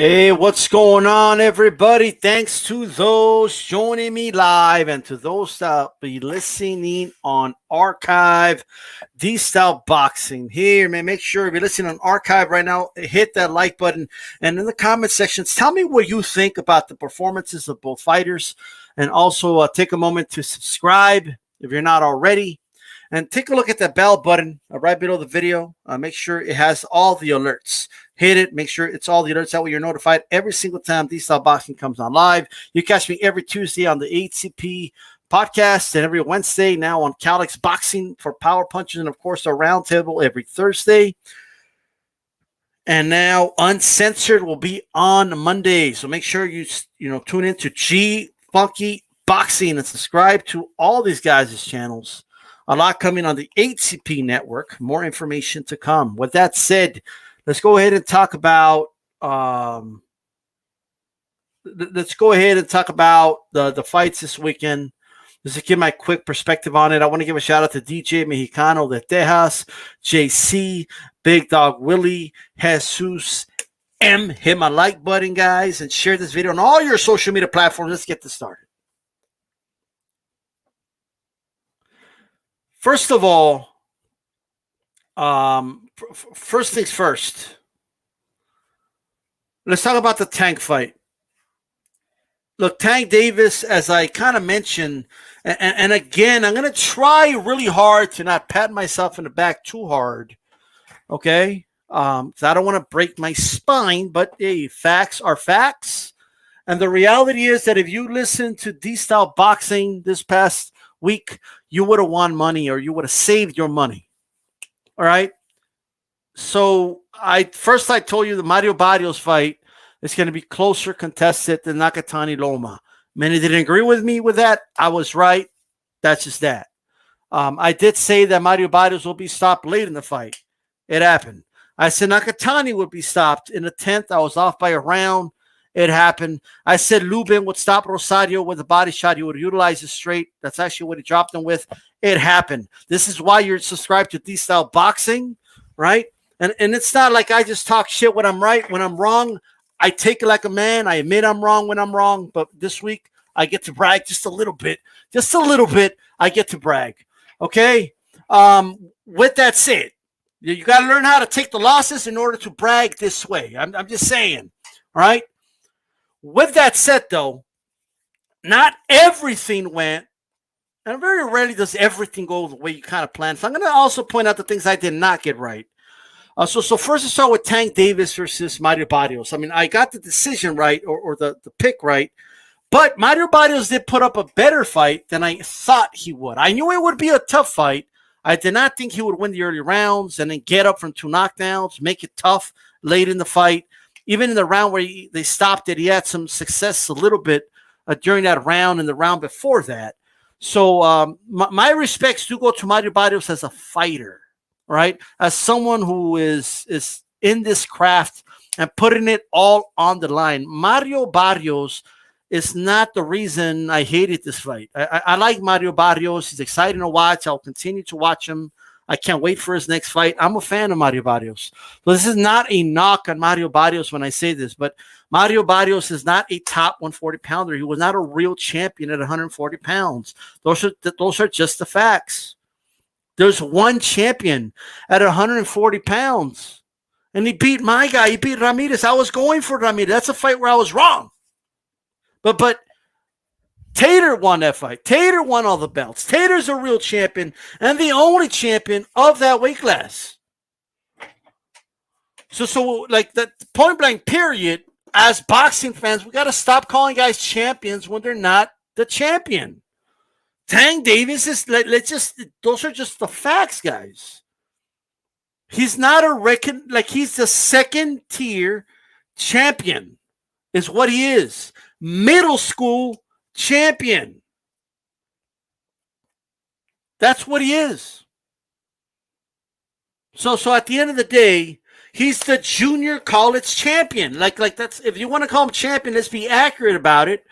Hey, what's going on, everybody? Thanks to those joining me live and to those that be listening on archive. DstyleBoxing here, man. Make sure if you're listening on archive right now, hit that like button. And in the comment sections, tell me what you think about the performances of both fighters. And also take a moment to subscribe if you're not already. And take a look at that bell button right below the video. Make sure it has all the alerts. Hit it. Make sure it's all the alerts. That way you're notified every single time DstyleBoxing comes on live. You catch me every Tuesday on the ATP podcast and every Wednesday now on Calix Boxing for power punches and, of course, our roundtable every Thursday. And now Uncensored will be on Monday. So make sure you tune in to G Funky Boxing and subscribe to all these guys' channels. A lot coming on the ATP network. More information to come. With that said, let's go ahead and talk about the fights this weekend. Just to give my quick perspective on it, I want to give a shout out to DJ Mexicano de Tejas, JC, Big Dog Willie, Jesus M. Hit my like button, guys, and share this video on all your social media platforms. Let's get this started. First of all, first things first. Let's talk about the Tank fight. Look, Tank Davis, as I kind of mentioned, and again, I'm going to try really hard to not pat myself in the back too hard, okay? Because I don't want to break my spine, but hey, facts are facts. And the reality is that if you listen to DstyleBoxing this past week, you would have won money or you would have saved your money. All right. So I told you the Mario Barrios fight is going to be closer contested than Nakatani Loma. Many didn't agree with me with that. I was right. That's just that. I did say that Mario Barrios will be stopped late in the fight. It happened. I said Nakatani would be stopped in the 10th. I was off by a round. It happened. I said Lubin would stop Rosario with a body shot. He would utilize it straight. That's actually what he dropped him with. It happened. This is why you're subscribed to DstyleBoxing, right? And it's not like I just talk shit when I'm right. When I'm wrong, I take it like a man. I admit I'm wrong when I'm wrong. But this week, I get to brag just a little bit. Just a little bit, I get to brag. Okay? With that said, you got to learn how to take the losses in order to brag this way. I'm just saying, all right? With that said, though, not everything went, and very rarely does everything go the way you kind of plan. So I'm going to also point out the things I did not get right. So first, let's start with Tank Davis versus Mario Barrios. I mean, I got the decision right or the pick right, but Mario Barrios did put up a better fight than I thought he would. I knew it would be a tough fight. I did not think he would win the early rounds and then get up from 2 knockdowns, make it tough late in the fight. Even in the round where they stopped it, he had some success a little bit during that round and the round before that. So my respects do go to Mario Barrios as a fighter, right? As someone who is in this craft and putting it all on the line. Mario Barrios is not the reason I hated this fight. I like Mario Barrios. He's exciting to watch. I'll continue to watch him. I can't wait for his next fight. I'm a fan of Mario Barrios. So this is not a knock on Mario Barrios when I say this, but Mario Barrios is not a top 140 pounder. He was not a real champion at 140 pounds. Those are just the facts. There's one champion at 140 pounds, and he beat my guy. He beat Ramirez. I was going for Ramirez. That's a fight where I was wrong. But Tater won that fight. Tater won all the belts. Tater's a real champion and the only champion of that weight class. So like that point blank period, as boxing fans, we got to stop calling guys champions when they're not the champion. Tank Davis is, those are just the facts, guys. He's not he's the second tier champion is what he is. Middle school champion. That's what he is. So at the end of the day, he's the junior college champion. Like that's, if you want to call him champion, let's be accurate about it.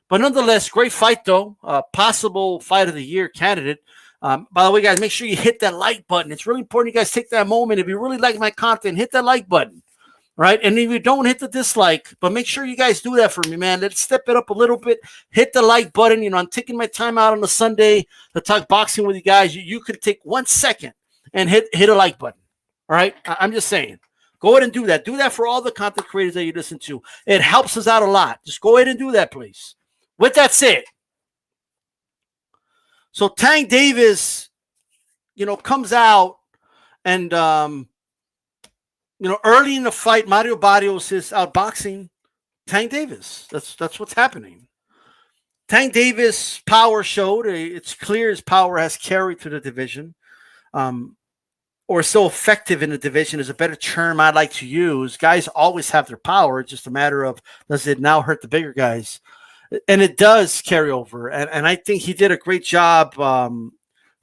But nonetheless, great fight though. Possible fight of the year candidate. By the way, guys, make sure you hit that like button. It's really important you guys take that moment. If you really like my content, hit that like button. right? And if you don't, hit the dislike, but make sure you guys do that for me, man. Let's step it up a little bit. Hit the like button. You know, I'm taking my time out on a Sunday to talk boxing with you guys. You can take 1 second and hit a like button. All right? I'm just saying. Go ahead and do that. Do that for all the content creators that you listen to. It helps us out a lot. Just go ahead and do that, please. With that said, so Tank Davis, you know, comes out and, you know, early in the fight, Mario Barrios is outboxing Tank Davis. That's what's happening. Tank Davis' power showed. It's clear his power has carried to the division. Or so effective in the division is a better term I'd like to use. Guys always have their power. It's just a matter of, does it now hurt the bigger guys? And it does carry over. And I think he did a great job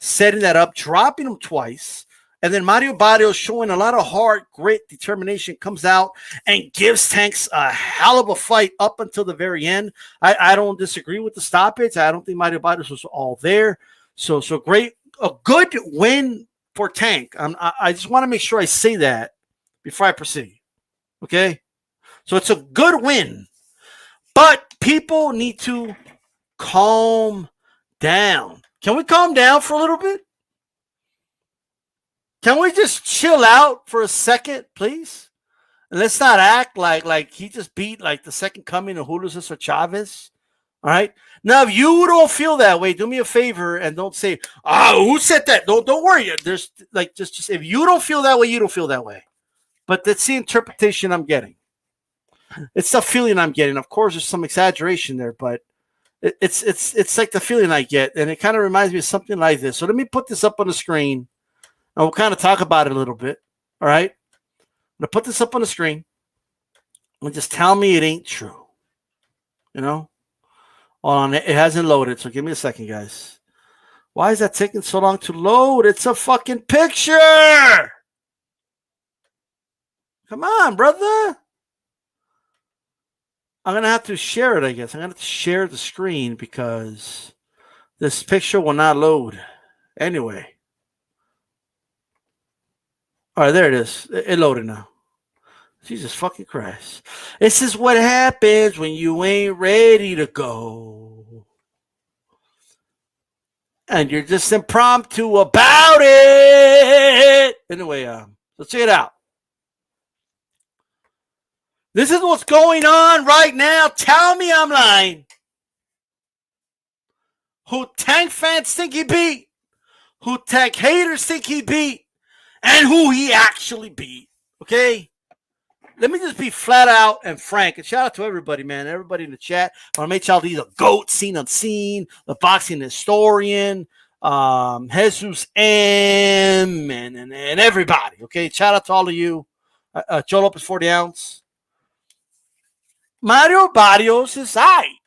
setting that up, dropping him twice. And then Mario Barrios, showing a lot of heart, grit, determination, comes out and gives Tanks a hell of a fight up until the very end. I don't disagree with the stoppage. I don't think Mario Barrios was all there. So great. A good win for Tank. I just want to make sure I say that before I proceed. Okay? So it's a good win. But people need to calm down. Can we calm down for a little bit? Can we just chill out for a second, please? And let's not act like he just beat like the second coming of Julio Cesar Chavez. All right. Now, if you don't feel that way, do me a favor and don't say, who said that? Don't worry. There's like just if you don't feel that way, you don't feel that way. But that's the interpretation I'm getting. It's the feeling I'm getting. Of course, there's some exaggeration there, but it's like the feeling I get, and it kind of reminds me of something like this. So let me put this up on the screen, and we'll kind of talk about it a little bit. All right. I'm gonna put this up on the screen, and just tell me it ain't true. You know. Hold on, it hasn't loaded, so give me a second, guys. Why is that taking so long to load? It's a fucking picture! Come on, brother! I'm going to have to share it, I guess. I'm going to have to share the screen because this picture will not load. Anyway. All right, there it is. It loaded now. Jesus fucking Christ. This is what happens when you ain't ready to go. And you're just impromptu about it. Anyway, let's check it out. This is what's going on right now. Tell me I'm lying. Who Tank fans think he beat, who Tank haters think he beat, and who he actually beat. Okay? Let me just be flat out and frank. And shout out to everybody, man. Everybody in the chat. I want to make sure these are GOAT, Seen Unseen, the boxing historian, Jesus M, and everybody. Okay? Shout out to all of you. Joe Lopez 40 ounce. Mario Barrios is aight.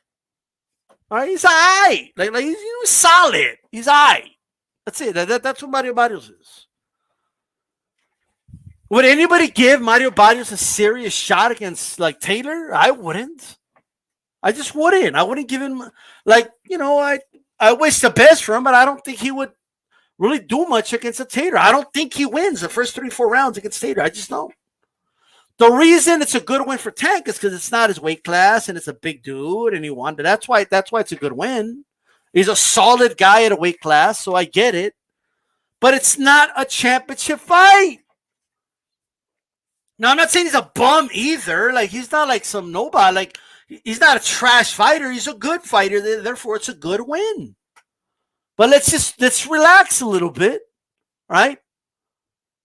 All right? He's aight. Like he's solid. He's aight. That's it. That's what Mario Barrios is. Would anybody give Mario Barrios a serious shot against like Taylor? I wouldn't. I just wouldn't. I wouldn't give him I wish the best for him, but I don't think he would really do much against a Taylor. I don't think he wins the first 3-4 rounds against Taylor. I just don't. The reason it's a good win for Tank is because it's not his weight class and it's a big dude and he won. That's why it's a good win. He's a solid guy at a weight class, so I get it. But it's not a championship fight. Now, I'm not saying he's a bum either. Like, he's not like some nobody. Like, he's not a trash fighter. He's a good fighter. Therefore, it's a good win. But let's relax a little bit, right?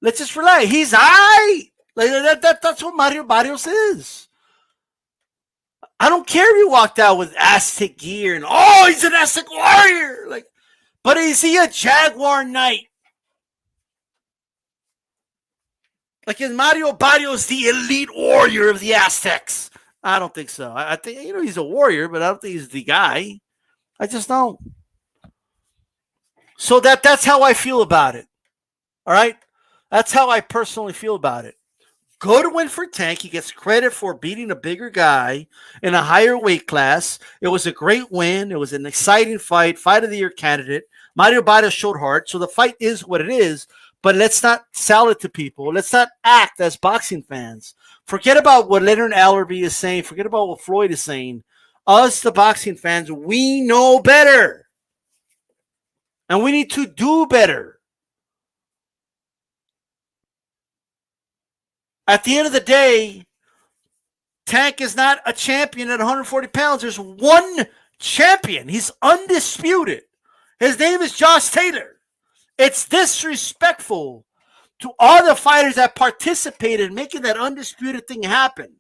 Let's just relax. He's aight. Like that's what Mario Barrios is. I don't care if he walked out with Aztec gear and he's an Aztec warrior. Like, but is he a Jaguar Knight? Like, is Mario Barrios the elite warrior of the Aztecs? I don't think so. I think, he's a warrior, but I don't think he's the guy. I just don't. So that's how I feel about it. All right? That's how I personally feel about it. Good win for Tank. He gets credit for beating a bigger guy in a higher weight class. It was a great win. It was an exciting fight. Fight of the year candidate. Mario Barrios showed heart. So the fight is what it is. But let's not sell it to people. Let's not act as boxing fans. Forget about what Leonard Allerby is saying. Forget about what Floyd is saying. Us, the boxing fans, we know better. And we need to do better. At the end of the day, Tank is not a champion at 140 pounds. There's one champion. He's undisputed. His name is Josh Taylor. It's disrespectful to all the fighters that participated in making that undisputed thing happen.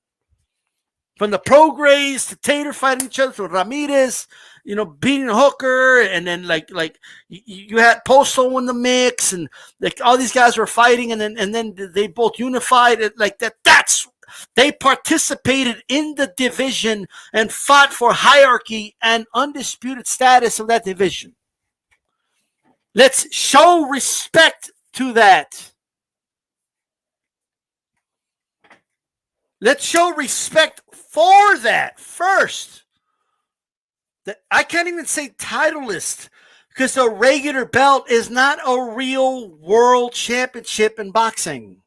From the Prograis to Taylor fighting each other, to Ramirez, beating Hooker, and then like you had Posto in the mix, and like all these guys were fighting, and then they both unified it like that. They participated in the division and fought for hierarchy and undisputed status of that division. Let's show respect to that. Let's show respect for that first. I can't even say titleist because the regular belt is not a real world championship in boxing.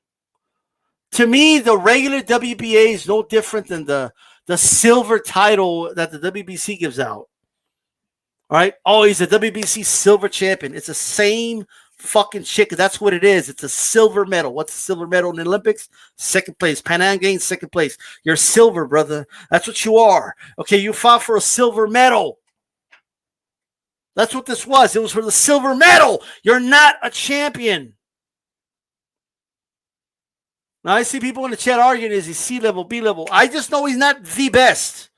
To me, the regular WBA is no different than the silver title that the WBC gives out. All right? Oh, he's a WBC silver champion. It's the same fucking shit. That's what it is. It's a silver medal. What's a silver medal in the Olympics? Second place. Pan Am Games, second place. You're silver, brother. That's what you are. Okay, you fought for a silver medal. That's what this was. It was for the silver medal. You're not a champion. Now, I see people in the chat arguing, is he C level, B level? I just know he's not the best.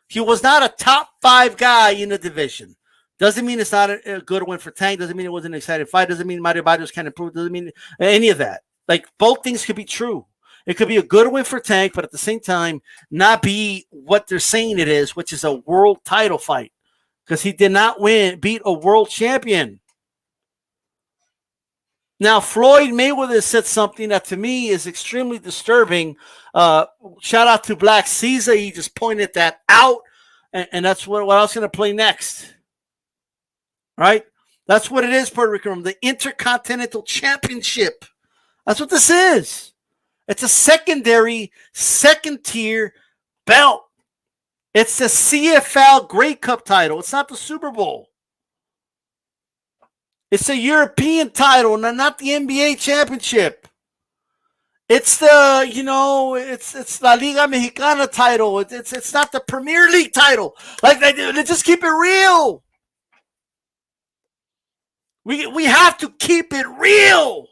He was not a top 5 guy in the division. Doesn't mean it's not a good win for Tank. Doesn't mean it wasn't an exciting fight. Doesn't mean Mario Barrios can't improve. Doesn't mean any of that. Like, both things could be true. It could be a good win for Tank, but at the same time, not be what they're saying it is, which is a world title fight. Because he did not beat a world champion. Now, Floyd Mayweather said something that to me is extremely disturbing. Shout out to Black Caesar. He just pointed that out. And that's what I was going to play next. Right? That's what it is, Puerto Rico. The Intercontinental Championship. That's what this is. It's a secondary, second-tier belt. It's the CFL Grey Cup title. It's not the Super Bowl. It's a European title, not the NBA championship. It's the, it's La Liga Mexicana title. It's not the Premier League title. Like, they just keep it real. We have to keep it real.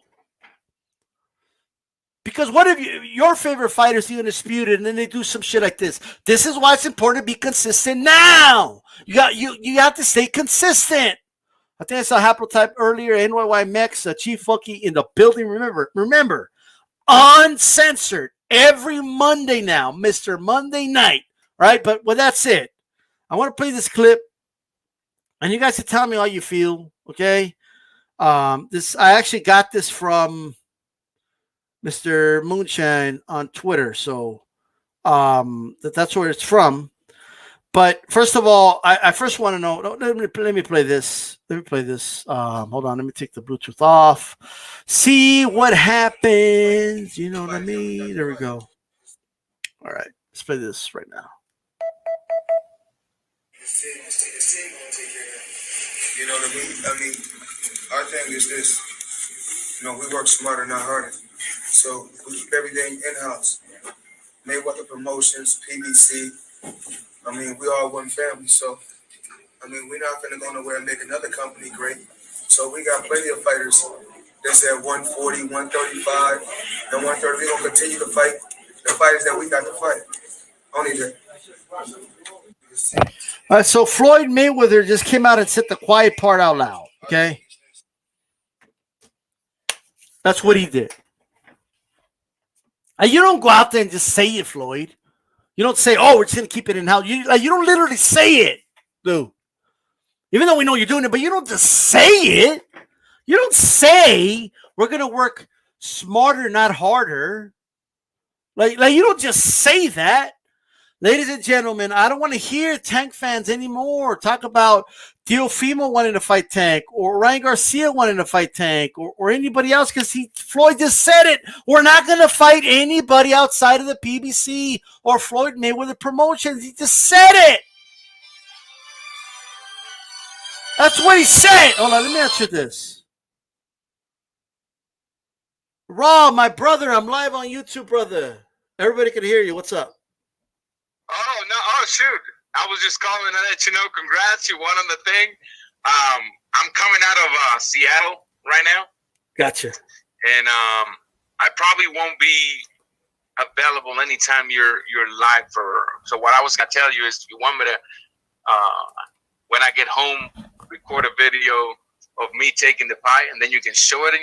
Because what if your favorite fighter is undisputed and then they do some shit like this? This is why it's important to be consistent now. You have to stay consistent. I think I saw Haplotype earlier, NYY Mex, Chief Funky in the building. Remember, uncensored every Monday now, Mr. Monday Night, right? But that's it. I want to play this clip, and you guys can tell me how you feel, okay? I actually got this from Mr. Moonshine on Twitter, so that's where it's from. But first of all, I first want to know. Let me play this. Hold on. Let me take the Bluetooth off. See what happens. You know what I mean? There we go. All right. Let's play this right now. You know what I mean? I mean, our thing is this. We work smarter, not harder. So we keep everything in-house. Mayweather Promotions, PBC. I mean, we all one family, so, I mean, we're not going to go nowhere and make another company great. So we got plenty of fighters that's at 140, 135, and 130. We're going to continue to fight the fighters that we got to fight. Only that. All right, so Floyd Mayweather just came out and said the quiet part out loud, okay? That's what he did. And you don't go out there and just say it, Floyd. You don't say, oh, we're just going to keep it in-house. You don't literally say it, dude. Even though we know you're doing it, but you don't just say it. You don't say we're going to work smarter, not harder. Like you don't just say that. Ladies and gentlemen, I don't want to hear Tank fans anymore talk about Teofimo wanting to fight Tank or Ryan Garcia wanting to fight Tank or anybody else because Floyd just said it. We're not going to fight anybody outside of the PBC or Floyd Mayweather Promotions. He just said it. That's what he said. Hold on, let me answer this. Rob, my brother, I'm live on YouTube, brother. Everybody can hear you. What's up? Oh, no. Oh, shoot. I was just calling to let you know, congrats. You won on the thing. I'm coming out of Seattle right now. Gotcha. And I probably won't be available anytime you're live for. So what I was going to tell you is you want me to, when I get home, record a video of me taking the fight, and then you can show it,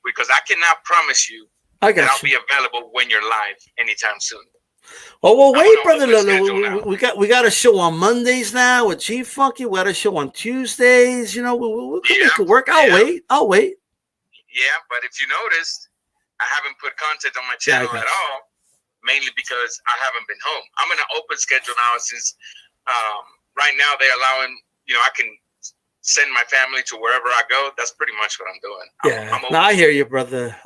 because I cannot promise you that I'll be available when you're live anytime soon. Oh well, wait, brother. We got a show on Mondays now with G Funky. We got a show on Tuesdays. You know, we can make it work. I'll wait. Yeah, but if you noticed, I haven't put content on my channel at all, mainly because I haven't been home. I'm in an open schedule now since right now they're allowing. I can send my family to wherever I go. That's pretty much what I'm doing. Yeah, I hear you, brother.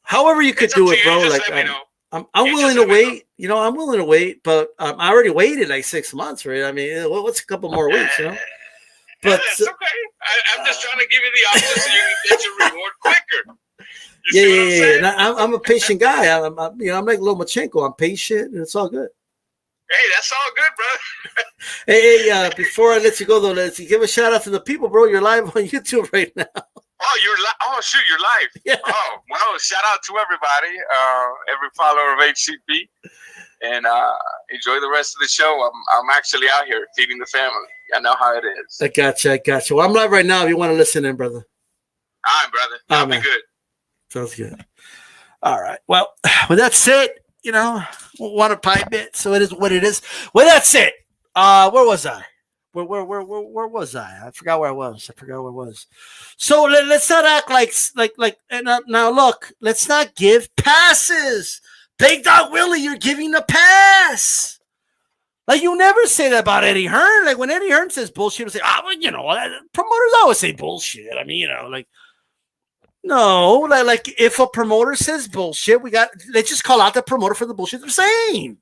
However you could do it, bro. Like. I'm willing to wait. I'm willing to wait, but I already waited like 6 months, right? I mean, what's a couple more weeks, But it's okay. I'm just trying to give you the option so you can get your reward quicker. Yeah. And I'm a patient guy. I'm like Lomachenko. I'm patient, and it's all good. Hey, that's all good, bro. Hey, before I let you go, though, let's give a shout out to the people, bro. You're live on YouTube right now. Oh, you're live. Oh, shoot, you're live. Yeah. Oh, well, shout out to everybody, every follower of HCP, and enjoy the rest of the show. I'm actually out here feeding the family. I know how it is. I got you. Well, I'm live right now if you want to listen in, brother. All right, brother. That'll be good. Sounds good. All right. Well, with that said, want a pie bit, so it is what it is. Well, that's it. Where was I? Where was I? I forgot where I was. So let's not act like. Now look, let's not give passes. Big Dog Willie, you're giving a pass. Like you never say that about Eddie Hearn. Like when Eddie Hearn says bullshit, we say, promoters always say bullshit. I mean, no, like if a promoter says bullshit, let's just call out the promoter for the bullshit they're saying.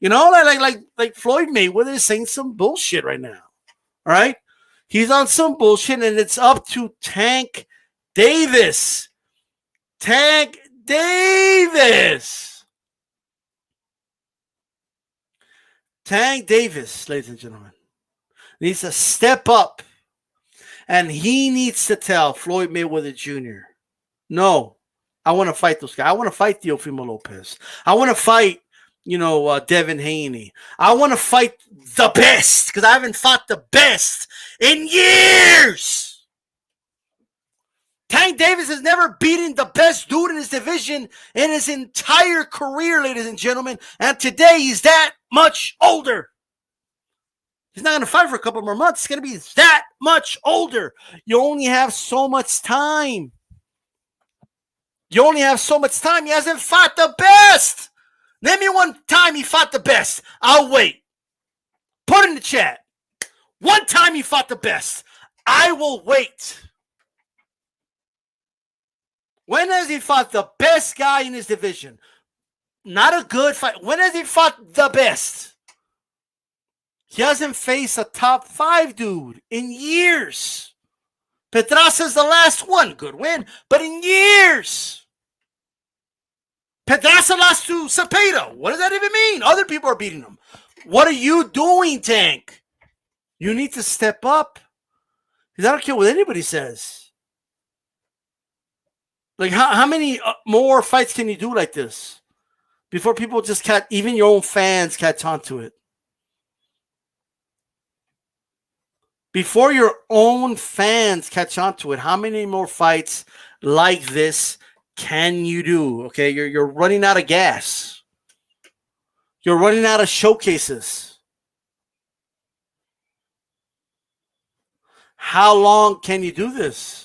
Like Floyd Mayweather is saying some bullshit right now. All right? He's on some bullshit, and it's up to Tank Davis. Tank Davis, ladies and gentlemen, needs to step up, and he needs to tell Floyd Mayweather Jr., no, I want to fight those guys. I want to fight Teofimo Lopez. I want to fight Devin Haney. I want to fight the best because I haven't fought the best in years. Tank Davis has never beaten the best dude in his division in his entire career, ladies and gentlemen. And today he's that much older. He's not going to fight for a couple more months. He's going to be that much older. You only have so much time. He hasn't fought the best. Name me one time he fought the best. I'll wait. Put in the chat. One time he fought the best. I will wait. When has he fought the best guy in his division? Not a good fight. When has he fought the best? He hasn't faced a top 5 dude in years. Pedraza's the last one. Good win. But in years. Pedraza lost to Cepeda. What does that even mean? Other people are beating him. What are you doing, Tank? You need to step up. Because I don't care what anybody says. Like, how many more fights can you do like this? Before people just catch, even your own fans catch on to it. Before your own fans catch on to it, how many more fights like this can you do? Okay, you're running out of gas. You're running out of showcases. How long can you do this?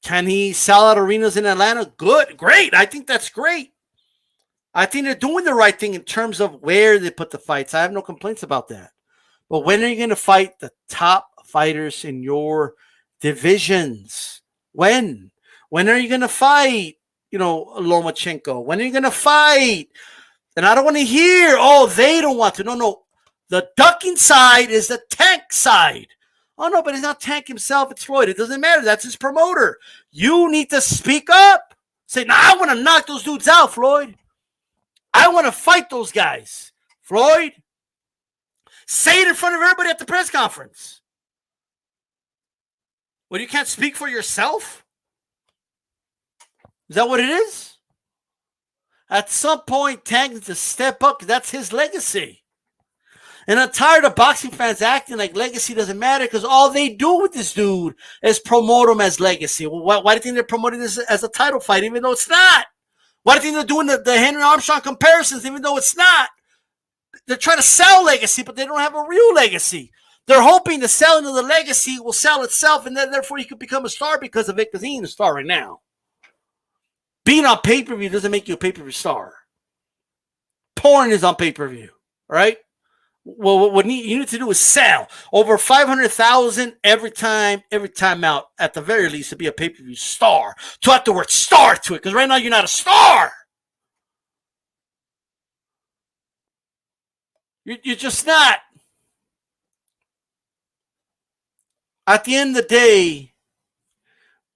Can he sell out arenas in Atlanta? Good, great. I think that's great. I think they're doing the right thing in terms of where they put the fights. I have no complaints about that. But when are you going to fight the top fighters in your divisions? When? When are you going to fight, Lomachenko? When are you going to fight? And I don't want to hear, oh, they don't want to. No. The ducking side is the Tank side. Oh, no, but it's not Tank himself. It's Floyd. It doesn't matter. That's his promoter. You need to speak up. Say, no, I want to knock those dudes out, Floyd. I want to fight those guys. Floyd, say it in front of everybody at the press conference. Well, you can't speak for yourself? Is that what it is? At some point, Tank needs to step up because that's his legacy. And I'm tired of boxing fans acting like legacy doesn't matter because all they do with this dude is promote him as legacy. Well, why do you think they're promoting this as a title fight even though it's not? Why do you think they're doing the Henry Armstrong comparisons even though it's not? They're trying to sell legacy, but they don't have a real legacy. They're hoping the selling of the legacy will sell itself, and then therefore you could become a star because of it, because he ain't a star right now. Being on pay-per-view doesn't make you a pay-per-view star. Porn is on pay-per-view, right? Well, what you need to do is sell over 500,000 every time out, at the very least, to be a pay-per-view star. To have the word star to it, because right now you're not a star. You're just not. At the end of the day,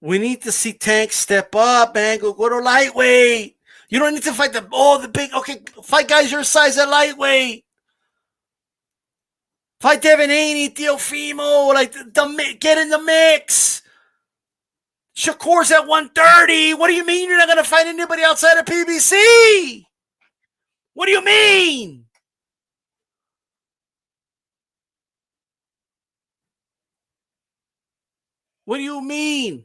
we need to see Tank step up, man. Go to lightweight. You don't need to fight the big, fight guys your size at lightweight. Fight Devin Haney, Teofimo, get in the mix. Shakur's at 130. What do you mean you're not going to fight anybody outside of PBC? What do you mean? What do you mean?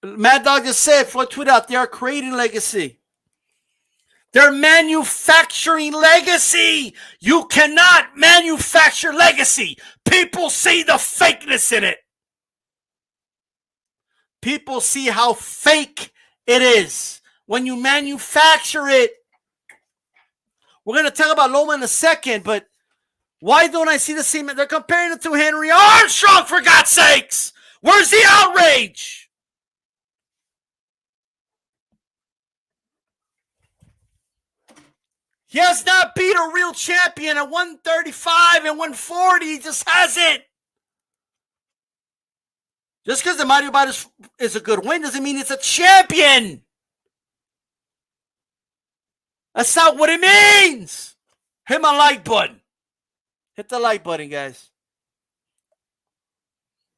Mad Dog just said, Floyd tweet out, they are creating legacy. They're manufacturing legacy. You cannot manufacture legacy. People see the fakeness in it. People see how fake it is when you manufacture it. We're going to talk about Loma in a second, but why don't I see the same? They're comparing it to Henry Armstrong, for God's sakes. Where's the outrage? He has not beat a real champion at 135 and 140. He just hasn't. Just because the Mario Bot is a good win doesn't mean it's a champion. That's not what it means. Hit my like button. Hit the like button, guys.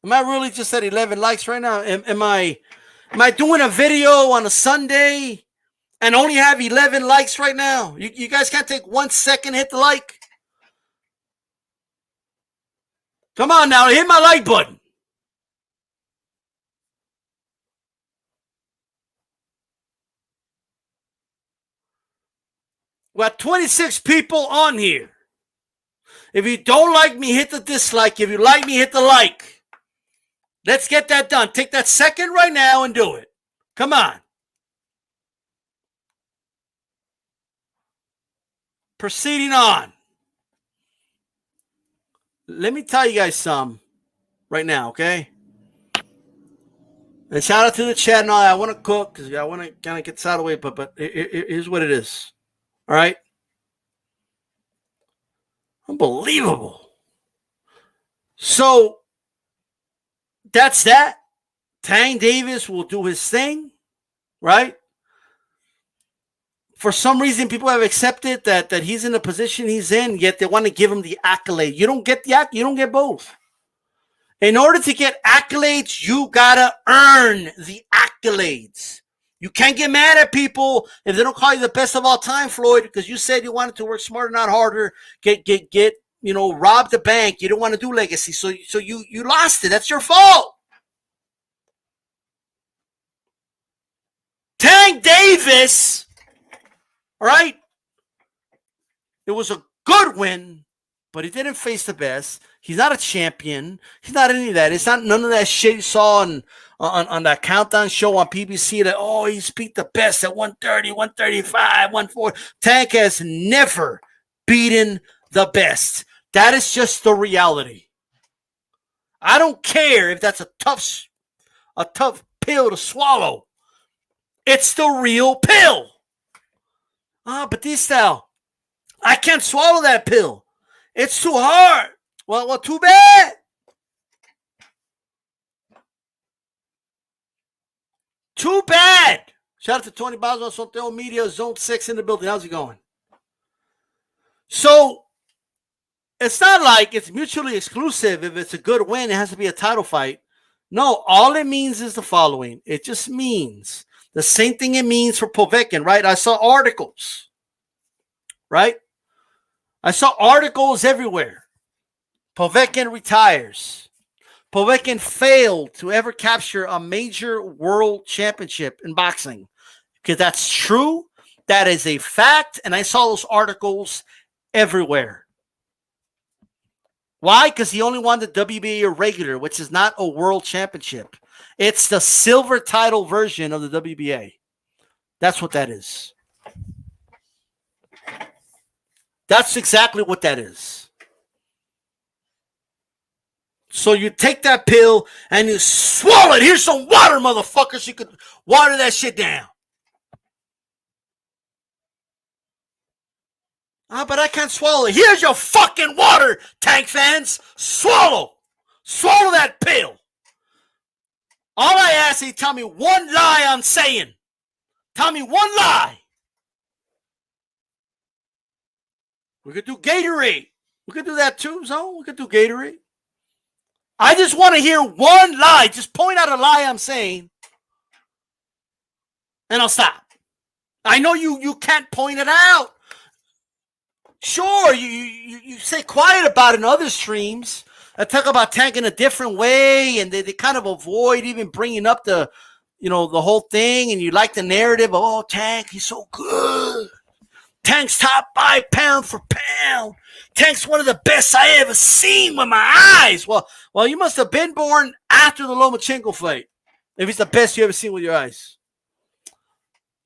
Am I really just at 11 likes right now? Am I doing a video on a Sunday and only have 11 likes right now? You guys can't take 1 second, hit the like. Come on now, hit my like button. We got 26 people on here. If you don't like me, hit the dislike. If you like me, hit the like. Let's get that done. Take that second right now and do it. Come on. Proceeding on. Let me tell you guys some right now, okay? And shout out to the chat and all. I want to cook because I want to kind of get this out of the way, but here's what it is. All right? Unbelievable. So, that's that. Tank Davis will do his thing, right? For some reason, people have accepted that he's in the position he's in, yet they want to give him the accolade. You don't get you don't get both. In order to get accolades, you gotta earn the accolades. You can't get mad at people if they don't call you the best of all time, Floyd, because you said you wanted to work smarter, not harder, get rob the bank. You don't want to do legacy, so you lost it. That's your fault. Tank Davis, all right? It was a good win, but he didn't face the best. He's not a champion. He's not any of that. It's not none of that shit you saw on that countdown show on PBC that, oh, he's beat the best at 130, 135, 140. Tank has never beaten the best. That is just the reality. I don't care if that's a tough pill to swallow. It's the real pill. But this style, I can't swallow that pill. It's too hard. Well, too bad. Too bad. Shout out to Tony Boswell, Sotelo Media, Zone 6 in the building. How's it going? So, it's not like it's mutually exclusive. If it's a good win, it has to be a title fight. No, all it means is the following. It just means the same thing it means for Povetkin, right? I saw articles, right? I saw articles everywhere. Povetkin retires. Povetkin failed to ever capture a major world championship in boxing. Because that's true. That is a fact. And I saw those articles everywhere. Why? Because he only won the WBA regular, which is not a world championship. It's the silver title version of the WBA. That's what that is. That's exactly what that is. So you take that pill and you swallow it. Here's some water, motherfuckers. You could water that shit down. But I can't swallow it. Here's your fucking water, Tank fans. Swallow. Swallow that pill. All I ask is tell me one lie I'm saying. Tell me one lie. We could do Gatorade. We could do that too, Zone. We could do Gatorade. I just want to hear one lie. Just point out a lie I'm saying. And I'll stop. I know you can't point it out. Sure, you stay quiet about it in other streams. I talk about Tank in a different way, and they kind of avoid even bringing up the whole thing, and you like the narrative of, oh, Tank, he's so good. Tank's top 5 pound for pound. Tank's one of the best I ever seen with my eyes. Well, you must have been born after the Lomachenko fight. If he's the best you ever seen with your eyes.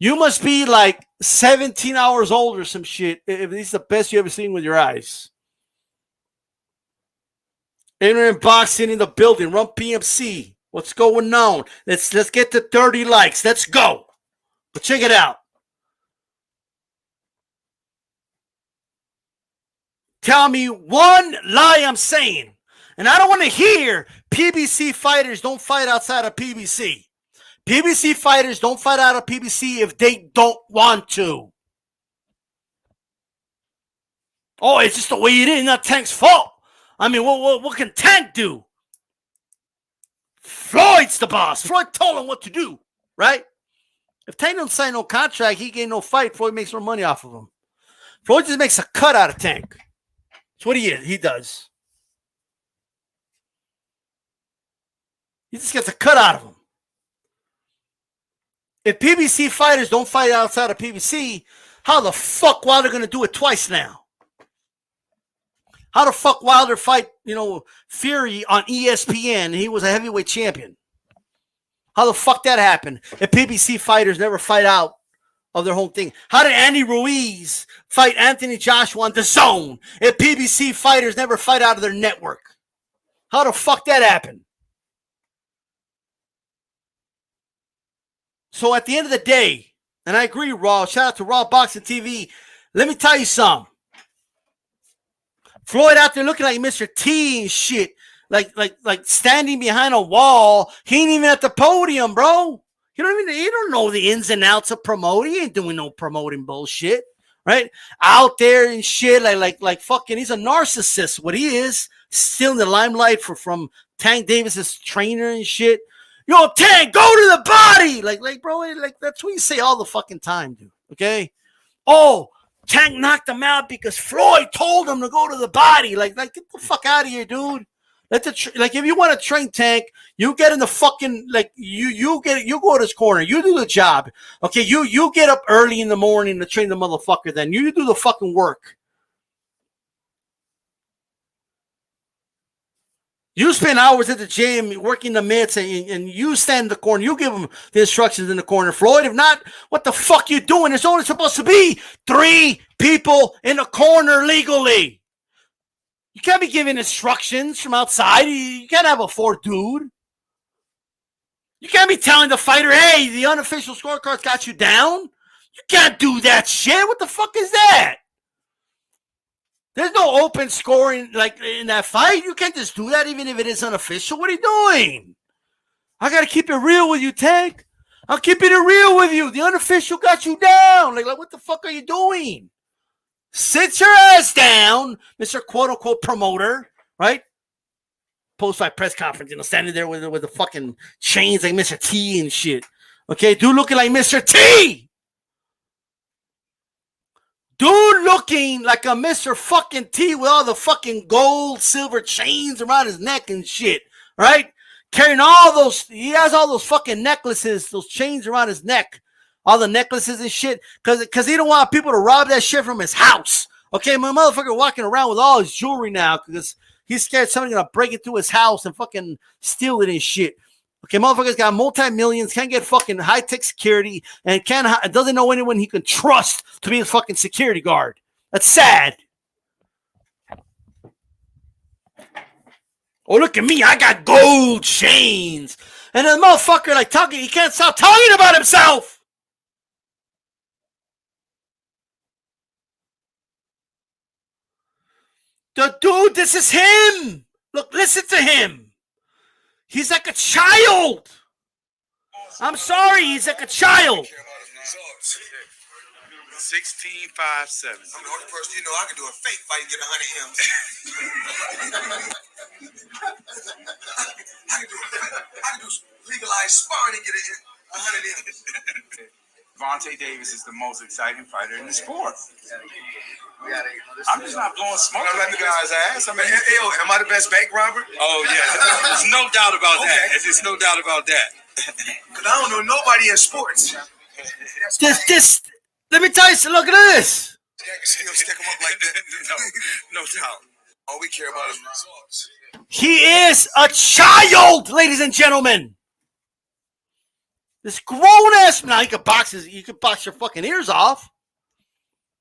You must be like 17 hours old or some shit if he's the best you ever seen with your eyes. Internet boxing in the building. Run PMC. What's going on? Let's get to 30 likes. Let's go. But check it out. Tell me one lie I'm saying. And I don't want to hear PBC fighters don't fight outside of PBC. PBC fighters don't fight out of PBC if they don't want to. Oh, it's just the way it is. Not Tank's fault. I mean, what can Tank do? Floyd's the boss. Floyd told him what to do, right? If Tank don't sign no contract, he get no fight. Floyd makes no money off of him. Floyd just makes a cut out of Tank. That's what he does. He just gets a cut out of him. If PBC fighters don't fight outside of PBC, how the fuck Wilder going to do it twice now? How the fuck Wilder fight, Fury on ESPN and he was a heavyweight champion? How the fuck that happened? If PBC fighters never fight out of their whole thing. How did Andy Ruiz fight Anthony Joshua on the Zone if PBC fighters never fight out of their network? How the fuck that happened? So at the end of the day, and I agree, Raw, shout out to Raw Boxing TV. Let me tell you something. Floyd out there looking like Mr. T and shit. Like standing behind a wall. He ain't even at the podium, bro. You don't know the ins and outs of promoting. He ain't doing no promoting bullshit. Right? Out there and shit. Like fucking, he's a narcissist. What he is. Still in the limelight from Tank Davis's trainer and shit. Yo, Tank, go to the body. Like, bro, that's what you say all the fucking time, dude. Okay? Oh, Tank knocked him out because Floyd told him to go to the body. Like get the fuck out of here, dude. If you want to train Tank, you get in the fucking, you go to his corner. You do the job. Okay, you get up early in the morning to train the motherfucker. Then you do the fucking work. You spend hours at the gym working the mitts, and you stand in the corner. You give them the instructions in the corner, Floyd. If not, what the fuck you doing? There's only supposed to be 3 people in the corner legally. You can't be giving instructions from outside. You can't have a 4th dude. You can't be telling the fighter, hey, the unofficial scorecards got you down. You can't do that shit. What the fuck is that? There's no open scoring like in that fight. You can't just do that even if it is unofficial. What are you doing? I got to keep it real with you, Tank. I'm keeping it real with you. The unofficial got you down. Like what the fuck are you doing? Sit your ass down, Mr. Quote-unquote promoter, right? Post-fight press conference, standing there with the fucking chains like Mr. T and shit. Okay, dude looking like Mr. T. Dude looking like a Mr. fucking T with all the fucking gold, silver chains around his neck and shit, right? Carrying all those, he has all those fucking necklaces, those chains around his neck, all the necklaces and shit, because he don't want people to rob that shit from his house. Okay, my motherfucker walking around with all his jewelry now because he's scared somebody's going to break into his house and fucking steal it and shit. Okay, motherfucker's got multi-millions, can't get fucking high-tech security, and doesn't know anyone he can trust to be his fucking security guard. That's sad. Oh, look at me. I got gold chains. And the motherfucker, like, talking, he can't stop talking about himself. The dude, this is him. Look, listen to him. He's like a child. I'm sorry, he's like a child. 16-5-7. I'm the only person I can do a fake fight and get 100 M's. I can do legalized sparring and get 100 M's. Vontae Davis is the most exciting fighter in the sport. I'm just not blowing smoke I'm up not the the guy's ass. I mean, am I the best bank robber? oh yeah, there's no doubt about that. There's no doubt about that. Because I don't know nobody in sports. Let me tell you, look at this. I can still stick them up like that. No doubt. All we care about is results. He is a child, ladies and gentlemen. This grown ass, now you could box your fucking ears off.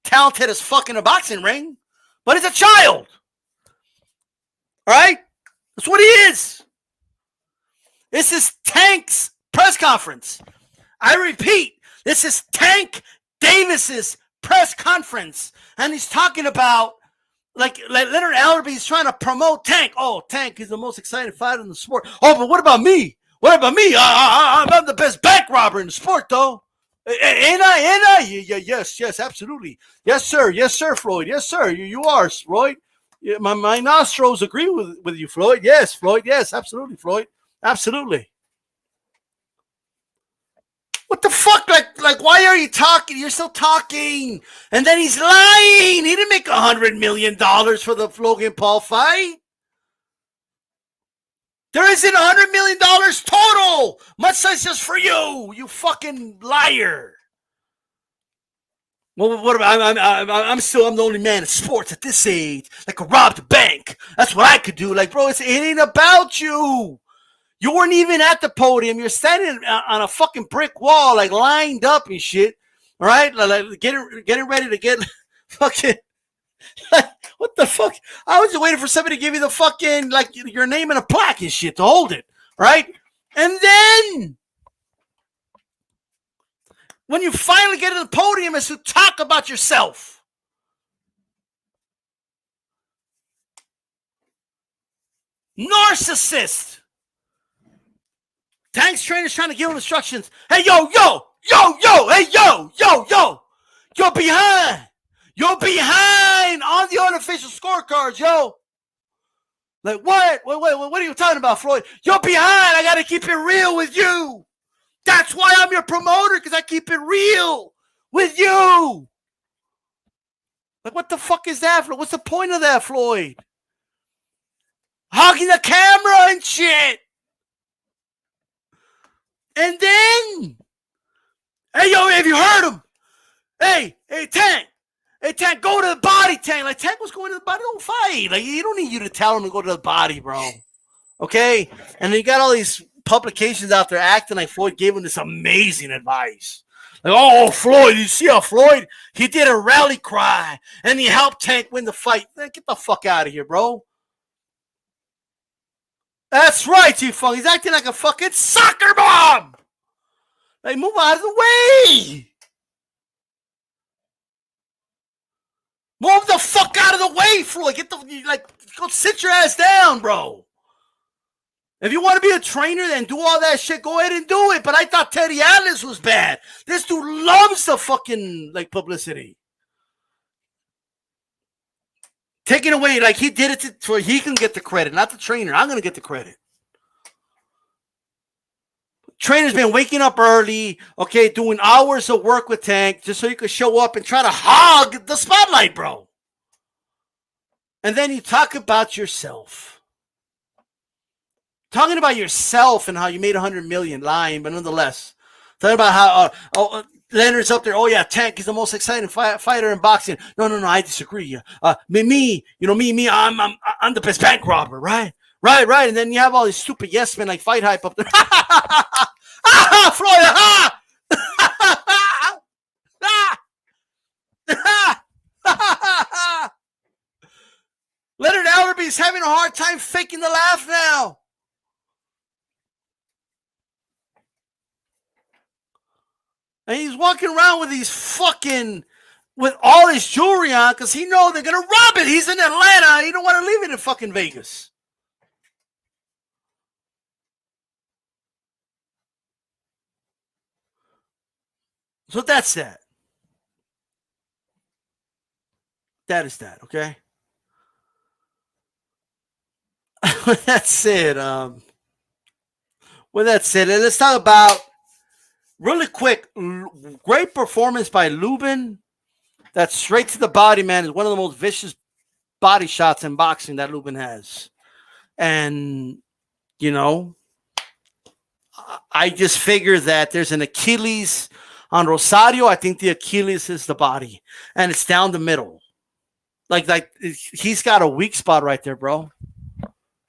Talented as fuck in a boxing ring, but he's a child. All right? That's what he is. This is Tank's press conference. I repeat, this is Tank Davis's press conference. And he's talking about, like Leonard Ellerby's trying to promote Tank. Oh, Tank is the most exciting fighter in the sport. Oh, but what about me? What about me? I'm the best bank robber in the sport, though. Ain't I? Yes, absolutely. Yes, sir, Floyd. Yes, sir, you are, Floyd. Yeah, my nostrils agree with you, Floyd. Yes, Floyd. Yes, absolutely, Floyd. Absolutely. What the fuck? Like, why are you talking? You're still talking. And then he's lying. He didn't make $100 million for the Logan Paul fight. There isn't $100 million total. Much less just for you, you fucking liar. Well, what about I'm the only man in sports at this age that could rob the bank. That's what I could do. Like, bro, it ain't about you. You weren't even at the podium. You're standing on a fucking brick wall, like lined up and shit. All right, like getting ready to get fucking. Like, what the fuck? I was just waiting for somebody to give you the fucking, like, your name and a plaque and shit to hold it, right? And then, when you finally get to the podium, is to talk about yourself. Narcissist. Tank's trainer's trying to give him instructions. Hey, yo, hey, yo. You're behind. You're behind on the unofficial scorecards, yo. Like, what? What are you talking about, Floyd? You're behind. I got to keep it real with you. That's why I'm your promoter, because I keep it real with you. Like, what the fuck is that, Floyd? What's the point of that, Floyd? Hogging the camera and shit. And then, hey, yo, have you heard him? Hey, Tank. Hey, Tank, go to the body, Tank. Like, Tank was going to the body. Don't fight. Like, he don't need you to tell him to go to the body, bro. Okay? And then you got all these publications out there acting like Floyd gave him this amazing advice. Like, oh, Floyd, you see how Floyd, he did a rally cry and he helped Tank win the fight. Man, get the fuck out of here, bro. That's right, G-Funk. He's acting like a fucking soccer mom. Like, move out of the way. Move the fuck out of the way, Floyd. Go sit your ass down, bro. If you want to be a trainer and do all that shit, go ahead and do it. But I thought Teddy Atlas was bad. This dude loves the fucking, publicity. Taking away, he did it so he can get the credit, not the trainer. I'm going to get the credit. Trainer's been waking up early, okay, doing hours of work with Tank just so you could show up and try to hog the spotlight, bro. And then you talk about yourself. Talking about yourself and how you made $100 million, lying, but nonetheless. Talking about how Leonard's up there. Oh, yeah, Tank is the most exciting fighter in boxing. No, I disagree. Me, I'm the best bank robber, right? Right. And then you have all these stupid yes men like Fight Hype up there. Floyd, Leonard Ellerby's having a hard time faking the laugh now. And he's walking around with with all his jewelry on because he knows they're going to rob it. He's in Atlanta. He don't want to leave it in fucking Vegas. So that's that. That is that, okay? With that said, let's talk about really quick. Great performance by Lubin. That's straight to the body, man. Is one of the most vicious body shots in boxing that Lubin has. And, I just figure that there's an Achilles on Rosario. I think the Achilles is the body. And it's down the middle. Like he's got a weak spot right there, bro.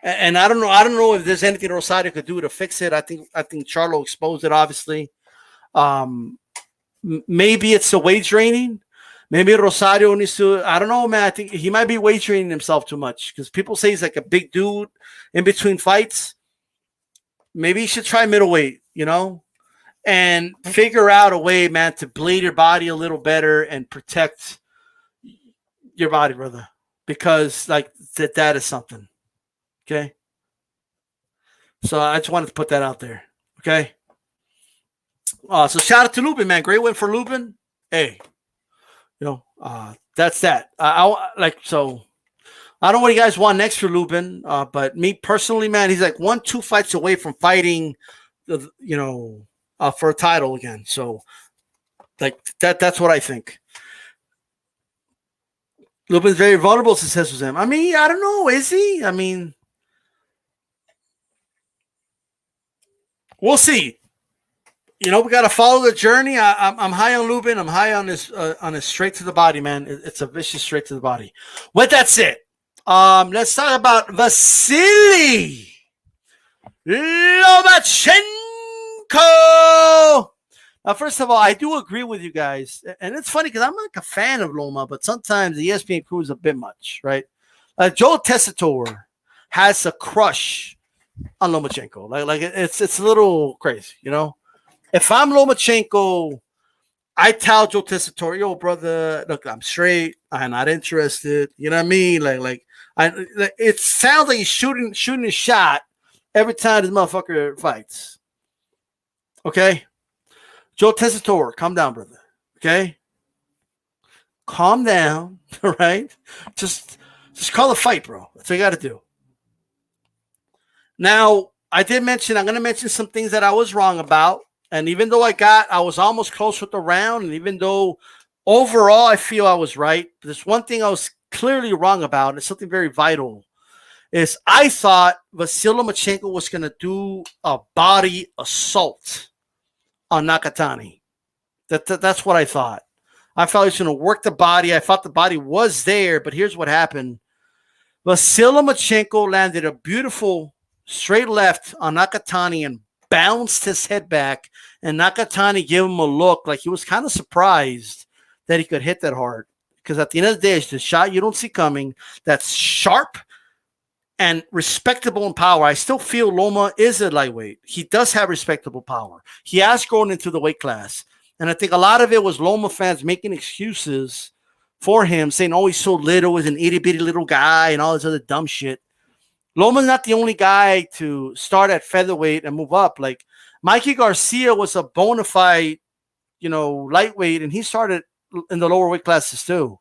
And I don't know if there's anything Rosario could do to fix it. I think Charlo exposed it, obviously. Maybe it's the weight training. Maybe Rosario needs to, I don't know, man. I think he might be weight training himself too much because people say he's like a big dude in between fights. Maybe he should try middleweight, and figure out a way, man, to blade your body a little better and protect your body, brother, because that is something. Okay. So I just wanted to put that out there. Okay. So shout out to Lubin, man. Great win for Lubin. Hey, that's that. So I don't know what you guys want next for Lubin. But me personally, man, he's like 1-2 fights away from fighting for a title again. So that's what I think. Lubin's very vulnerable, says him. I mean, I don't know. Is he? I mean, we'll see. We got to follow the journey. I'm high on Lubin. I'm high on his straight to the body, man. It's a vicious straight to the body. With that said, let's talk about Vasily Lomachenko. First of all, I do agree with you guys. And it's funny because I'm like a fan of Loma, but sometimes the ESPN crew is a bit much, right? Joe Tessitore has a crush on Lomachenko. It's a little crazy, If I'm Lomachenko, I tell Joe Tessitore, yo, brother, look, I'm straight. I'm not interested. You know what I mean? It sounds like he's shooting a shot every time this motherfucker fights. Okay? Joe Tessitore, calm down, brother. Okay? Calm down, all right? Just call a fight, bro. That's what you got to do. Now, I'm going to mention some things that I was wrong about. And even though I was almost close with the round, and even though overall I feel I was right, there's one thing I was clearly wrong about, and it's something very vital, is I thought Vasily Lomachenko was going to do a body assault on Nakatani. That's what I thought. I thought he was going to work the body. I thought the body was there, but here's what happened. Vasily Lomachenko landed a beautiful straight left on Nakatani and bounced his head back, and Nakatani gave him a look like he was kind of surprised that he could hit that hard. Because at the end of the day, it's the shot you don't see coming. That's sharp and respectable in power. I still feel Loma is a lightweight. He does have respectable power. He has grown into the weight class. And I think a lot of it was Loma fans making excuses for him, saying, oh, he's so little, he's an itty-bitty little guy, and all this other dumb shit. Loma's not the only guy to start at featherweight and move up. Like, Mikey Garcia was a bona fide, lightweight, and he started in the lower weight classes too.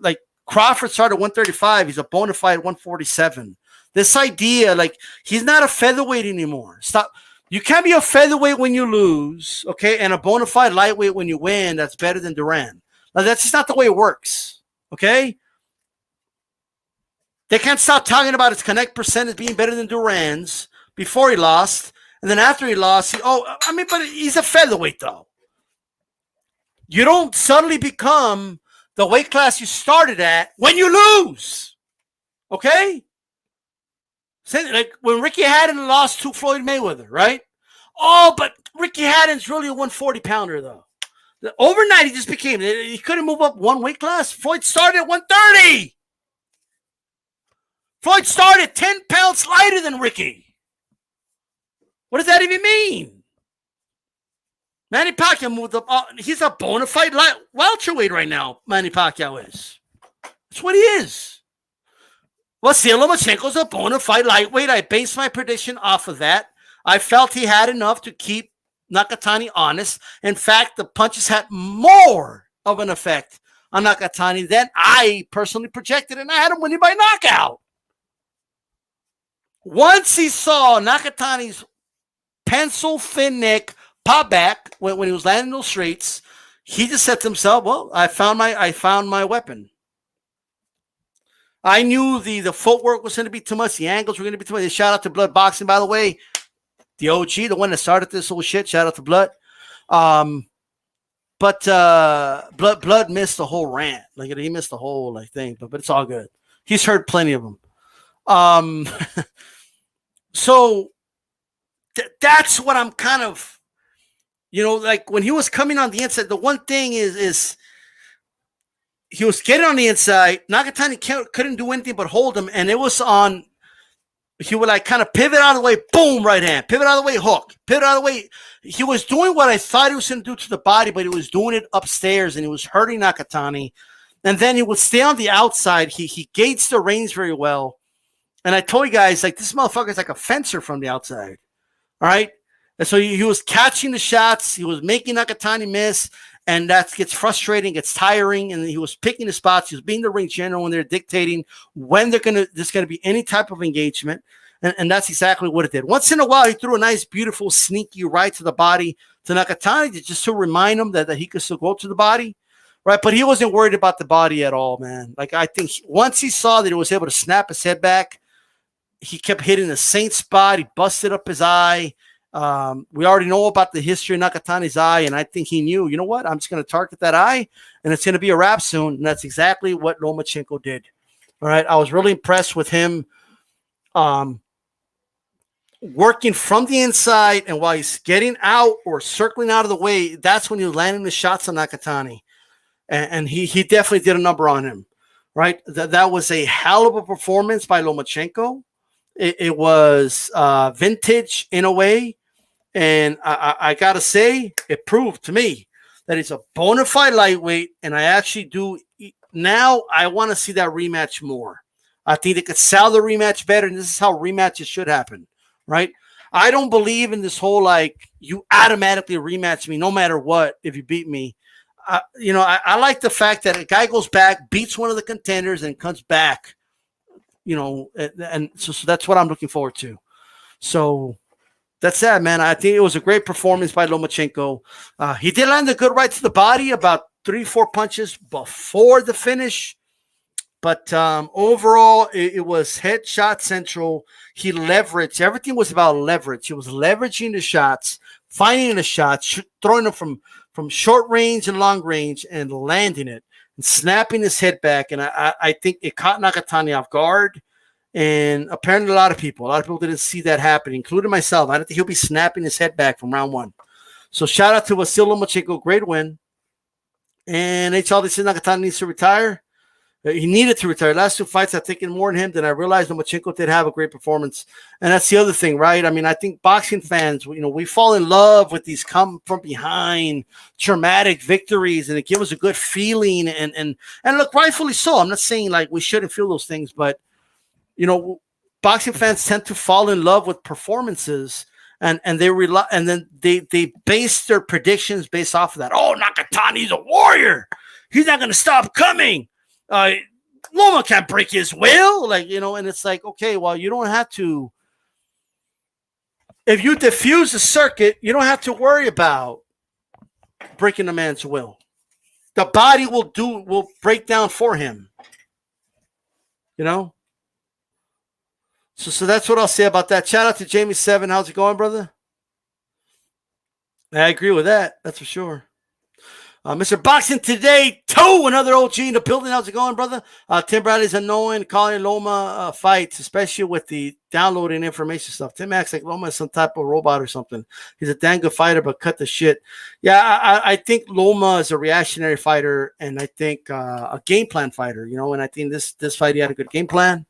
Like, Crawford started 135. He's a bona fide 147. This idea, like, he's not a featherweight anymore. Stop. You can't be a featherweight when you lose, okay, and a bona fide lightweight when you win. That's better than Duran. Now, that's just not the way it works, okay? They can't stop talking about his connect percentage being better than Duran's before he lost, and then after he lost, but he's a featherweight, though. You don't suddenly become the weight class you started at when you lose, okay? Like when Ricky Haddon lost to Floyd Mayweather, right? Oh, but Ricky Haddon's really a 140-pounder, though. Overnight, he just became, he couldn't move up one weight class. Floyd started at 130. Floyd started 10 pounds lighter than Ricky. What does that even mean? Manny Pacquiao moved up. He's a bona fide welterweight right now, Manny Pacquiao is. That's what he is. Vasyl Lomachenko's a bona fide lightweight. I based my prediction off of that. I felt he had enough to keep Nakatani honest. In fact, the punches had more of an effect on Nakatani than I personally projected, and I had him winning by knockout. Once he saw Nakatani's pencil-thin neck pop back when he was landing those straights, he just said to himself, well, I found my weapon. I knew the footwork was going to be too much. The angles were going to be too much. Shout out to Blood Boxing, by the way. The OG, the one that started this whole shit. Shout out to Blood. But Blood missed the whole rant. Like, he missed the whole thing, but it's all good. He's heard plenty of them. So that's what I'm kind of, like when he was coming on the inside, the one thing is he was getting on the inside. Nakatani couldn't do anything but hold him, and it was on. He would kind of pivot out of the way, boom, right hand, pivot out of the way, hook, pivot out of the way. He was doing what I thought he was going to do to the body, but he was doing it upstairs, and he was hurting Nakatani. And then he would stay on the outside. He gauged the range very well. And I told you guys, this motherfucker is like a fencer from the outside. All right? And so he was catching the shots. He was making Nakatani miss. And that gets frustrating, gets tiring. And he was picking the spots. He was being the ring general when they're dictating when there's going to be any type of engagement. And that's exactly what it did. Once in a while, he threw a nice, beautiful, sneaky right to the body to Nakatani just to remind him that he could still go to the body. Right? But he wasn't worried about the body at all, man. I think once he saw that he was able to snap his head back, he kept hitting the same spot. He busted up his eye. We already know about the history of Nakatani's eye, and I think he knew, you know what? I'm just going to target that eye, and it's going to be a wrap soon. And that's exactly what Lomachenko did. All right? I was really impressed with him working from the inside, and while he's getting out or circling out of the way, that's when he was landing the shots on Nakatani. And he definitely did a number on him. Right? That was a hell of a performance by Lomachenko. It was vintage in a way, and I got to say, it proved to me that he's a bona fide lightweight, and I actually do now I want to see that rematch more. I think they could sell the rematch better, and this is how rematches should happen, right? I don't believe in this whole, you automatically rematch me no matter what if you beat me. I like the fact that a guy goes back, beats one of the contenders, and comes back. And so that's what I'm looking forward to. So that's that, man. I think it was a great performance by Lomachenko. He did land a good right to the body, about 3-4 punches before the finish. But overall, it was headshot central. He leveraged. Everything was about leverage. He was leveraging the shots, finding the shots, throwing them from short range and long range, and landing it. And snapping his head back, and I think it caught Nakatani off guard, And apparently a lot of people didn't see that happen, including myself. I don't think he'll be snapping his head back from round 1. So shout out to Vasil Lomachenko, great win. And HLD says Nakatani needs to retire. He needed to retire. Last 2 fights, I've taken more than him than I realized. Lomachenko did have a great performance. And that's the other thing, right? I mean, I think boxing fans, we fall in love with these come from behind traumatic victories, and it gives us a good feeling. And look, rightfully so. I'm not saying like we shouldn't feel those things, but boxing fans tend to fall in love with performances, and they rely, and then they base their predictions based off of that. Oh, Nakatani's a warrior. He's not going to stop coming. Loma can't break his will. And it's like, okay, well, you don't have to. If you diffuse the circuit, you don't have to worry about breaking a man's will. The body will break down for him. So that's what I'll say about that. Shout out to Jamie7. How's it going, brother? I agree with that. That's for sure. Mr. Boxing Today, another OG in the building. How's it going, brother? Tim Bradley's annoying calling Loma fights, especially with the downloading information stuff. Tim acts like Loma is some type of robot or something. He's a damn good fighter, but cut the shit. Yeah, I think Loma is a reactionary fighter, and I think a game plan fighter, and I think this fight, he had a good game plan.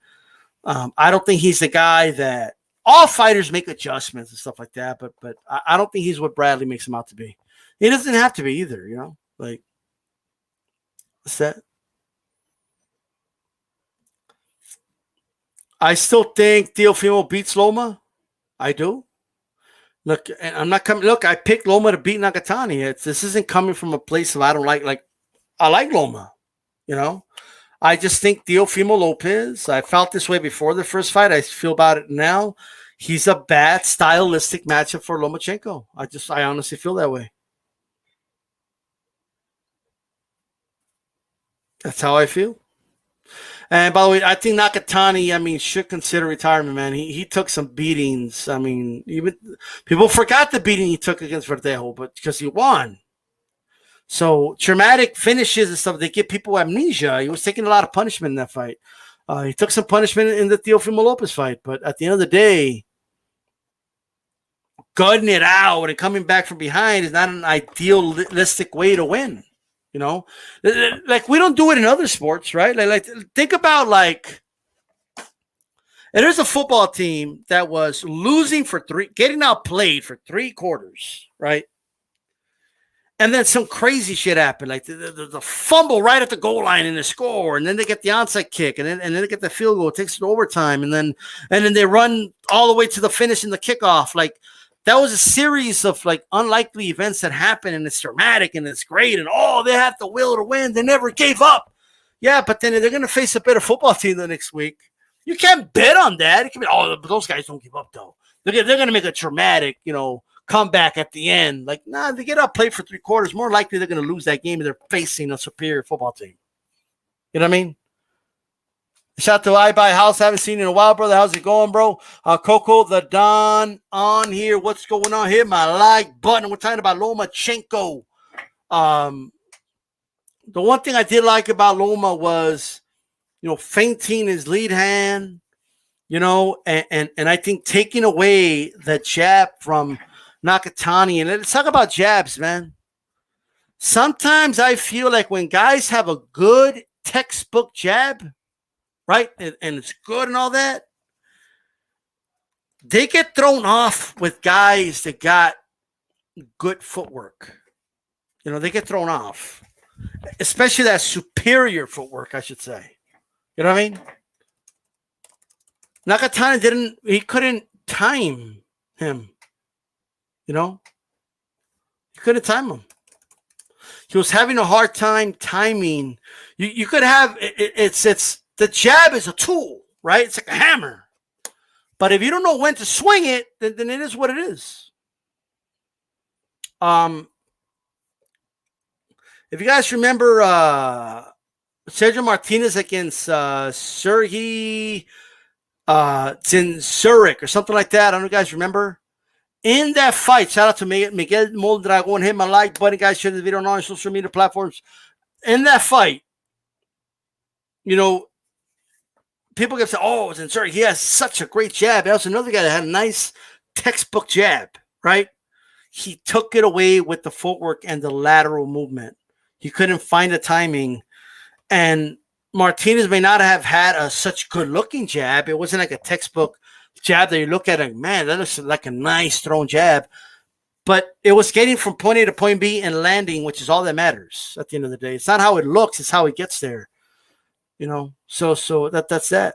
I don't think he's the guy that all fighters make adjustments and stuff like that, but I don't think he's what Bradley makes him out to be. He doesn't have to be either, like what's that? I still think Teofimo beats Loma. I do. Look, and I'm not coming. Look, I picked Loma to beat Nakatani. This isn't coming from a place of I don't like I like Loma, I just think Teofimo Lopez, I felt this way before the first fight. I feel about it now. He's a bad stylistic matchup for Lomachenko. I honestly feel that way. That's how I feel. And by the way, I think Nakatani, should consider retirement, man. He took some beatings. Even people forgot the beating he took against Verdejo, but because he won. So traumatic finishes and stuff, they give people amnesia. He was taking a lot of punishment in that fight. He took some punishment in the Teofimo Lopez fight, but at the end of the day, gutting it out and coming back from behind is not an idealistic way to win. Like we don't do it in other sports, right? Like think about and there's a football team that was losing getting outplayed for 3 quarters, right? And then some crazy shit happened, like the fumble right at the goal line and the score, and then they get the onside kick, and then they get the field goal, it takes it to overtime, and then they run all the way to the finish and the kickoff. Like that was a series of unlikely events that happen, and it's dramatic and it's great, and they have the will to win. They never gave up. Yeah, but then they're gonna face a better football team the next week. You can't bet on that. It can be those guys don't give up though. They're gonna make a dramatic, comeback at the end. Like, they get up, play for 3 quarters. More likely they're going to lose that game and they're facing a superior football team. You know what I mean? Shout out to I Buy House. Haven't seen you in a while, brother. How's it going, bro? Coco the Don on here. What's going on here? My like button. We're talking about Lomachenko. The one thing I did like about Loma was, feinting his lead hand, and I think taking away the jab from Nakatani. And let's talk about jabs, man. Sometimes I feel like when guys have a good textbook jab, right, and it's good and all that, they get thrown off with guys that got good footwork. They get thrown off, especially that superior footwork, I should say. You know what I mean? Nakatani couldn't time him. He couldn't time him. He was having a hard time timing. You could have it's the jab is a tool, right? It's like a hammer. But if you don't know when to swing it, then it is what it is. If you guys remember Sergio Martinez against Sergey Zinzurek or something like that. I don't know if you guys remember. In that fight, shout out to Miguel Moldragon, hit my like button, guys. Share the video on all social media platforms. In that fight, people can say, oh, sorry, he has such a great jab. That was another guy that had a nice textbook jab, right? He took it away with the footwork and the lateral movement. He couldn't find the timing. And Martinez may not have had such good-looking jab. It wasn't like a textbook jab that you look at and, man, that looks like a nice thrown jab. But it was getting from point A to point B and landing, which is all that matters at the end of the day. It's not how it looks, it's how it gets there. So that's that.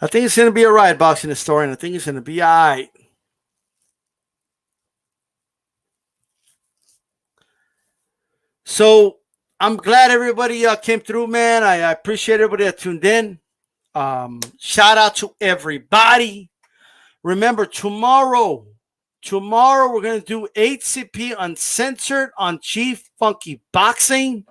I think it's going to be all right, Boxing Historian. I think it's going to be all right. So I'm glad everybody came through, man. I appreciate everybody that tuned in. Shout out to everybody. Remember, tomorrow we're going to do HCP Uncensored on Chief Funky Boxing.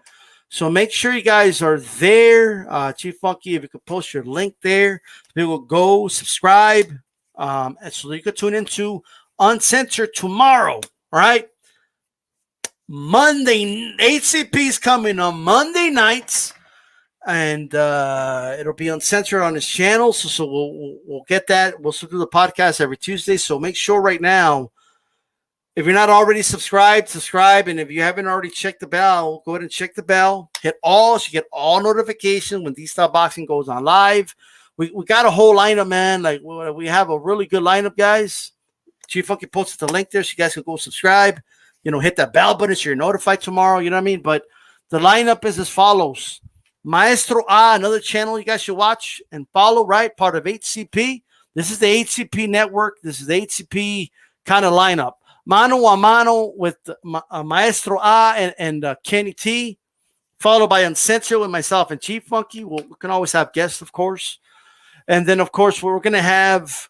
So make sure you guys are there. Chief Funky, if you could post your link there, we will go subscribe. And so you can tune into Uncensored tomorrow. All right. Monday, HCP is coming on Monday nights. And it'll be Uncensored on his channel. So we'll get that. We'll still do the podcast every Tuesday. So make sure right now, if you're not already subscribed, subscribe. And if you haven't already checked the bell, go ahead and check the bell. Hit all so you get all notifications when DstyleBoxing goes on live. We got a whole lineup, man. Like we have a really good lineup, guys. Chief Funky posted the link there so you guys can go subscribe. Hit that bell button so you're notified tomorrow. You know what I mean? But the lineup is as follows. Maestro A, another channel you guys should watch and follow, right? Part of HCP. This is the HCP network. This is the HCP kind of lineup. Mano a Mano with Maestro A and Kenny T, followed by Uncensored with myself and Chief Funky. We can always have guests, of course. And then, of course, we're going to have,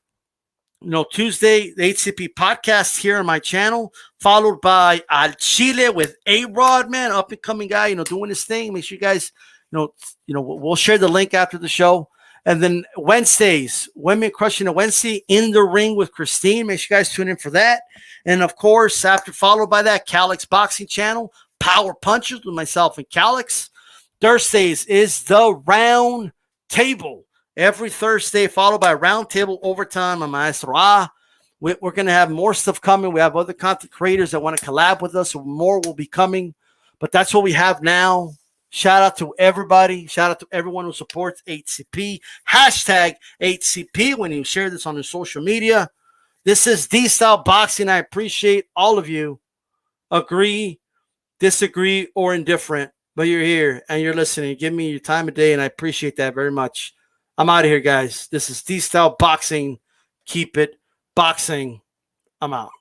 Tuesday, the HCP podcast here on my channel, followed by Al Chile with A-Rod, man, up-and-coming guy, doing his thing. Make sure you guys, we'll share the link after the show. And then Wednesdays, Women Crushing the Wednesday, In the Ring with Christine. Make sure you guys tune in for that. And, of course, followed by that, Calix Boxing Channel, Power Punches with myself and Calix. Thursdays is the Round Table. Every Thursday, followed by Round Table Overtime on Maestro A. We're going to have more stuff coming. We have other content creators that want to collab with us. So more will be coming. But that's what we have now. Shout out to everybody. Shout out to everyone who supports HCP. Hashtag HCP when you share this on your social media. This is DstyleBoxing. I appreciate all of you. Agree, disagree, or indifferent. But you're here and you're listening. Give me your time of day, and I appreciate that very much. I'm out of here, guys. This is DstyleBoxing. Keep it boxing. I'm out.